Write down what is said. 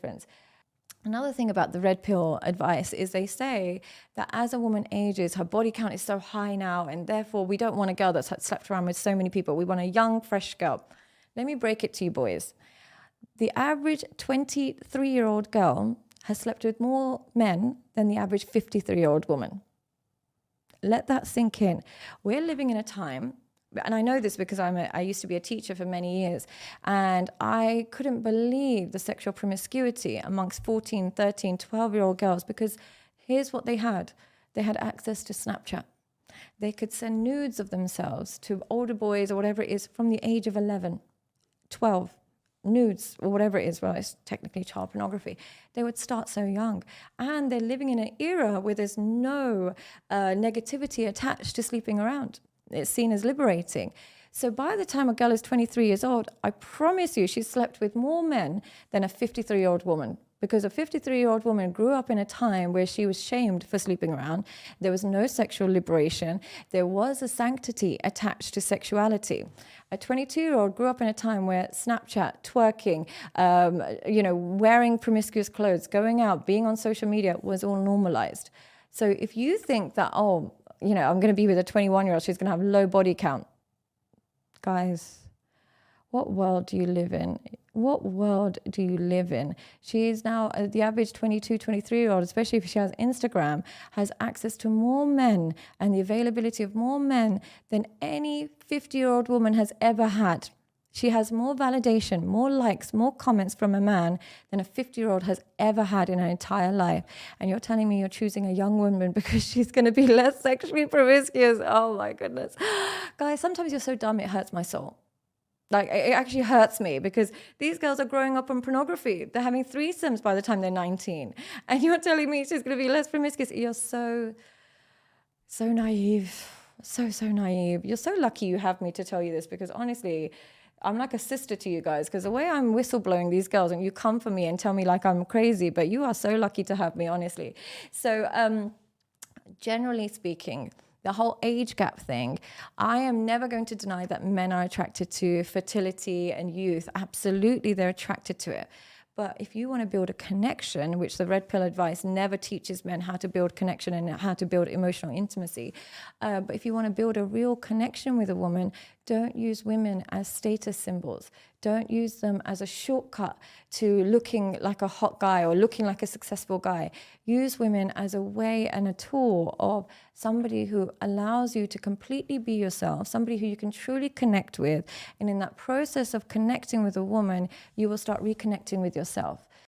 difference. Another thing about the red pill advice is they say that as a woman ages, her body count is so high now, and therefore we don't want a girl that's slept around with so many people. We want a young, fresh girl. Let me break it to you boys. The average 23-year-old girl has slept with more men than the average 53-year-old woman. Let that sink in. We're living in a time, and I know this because I used to be a teacher for many years, and I couldn't believe the sexual promiscuity amongst 14, 13, 12-year-old girls, because here's what they had. They had access to Snapchat. They could send nudes of themselves to older boys or whatever it is from the age of 11, 12, nudes or whatever it is. Well, it's technically child pornography. They would start so young, and they're living in an era where there's no negativity attached to sleeping around. It's seen as liberating. So by the time a girl is 23 years old, I promise you she's slept with more men than a 53-year-old woman, because a 53-year-old woman grew up in a time where she was shamed for sleeping around. There was no sexual liberation. There was a sanctity attached to sexuality. A 22-year-old grew up in a time where Snapchat, twerking, wearing promiscuous clothes, going out, being on social media was all normalized. So if you think that, I'm going to be with a 21-year-old, she's going to have low body count. Guys, what world do you live in? What world do you live in? She is now, the average 22, 23-year-old, especially if she has Instagram, has access to more men and the availability of more men than any 50-year-old woman has ever had. She has more validation, more likes, more comments from a man than a 50-year-old has ever had in her entire life. And you're telling me you're choosing a young woman because she's going to be less sexually promiscuous. Oh my goodness. Guys, sometimes you're so dumb it hurts my soul. Like, it actually hurts me, because these girls are growing up on pornography. They're having threesomes by the time they're 19. And you're telling me she's going to be less promiscuous. You're so naive. So naive. You're so lucky you have me to tell you this, because honestly, I'm like a sister to you guys, because the way I'm whistleblowing these girls, and you come for me and tell me like I'm crazy, but you are so lucky to have me, honestly. So generally speaking, the whole age gap thing, I am never going to deny that men are attracted to fertility and youth. Absolutely, they're attracted to it. But if you want to build a connection, which the red pill advice never teaches men how to build connection and how to build emotional intimacy, but if you want to build a real connection with a woman, don't use women as status symbols. Don't use them as a shortcut to looking like a hot guy or looking like a successful guy. Use women as a way and a tool of somebody who allows you to completely be yourself, somebody who you can truly connect with. And in that process of connecting with a woman, you will start reconnecting with yourself.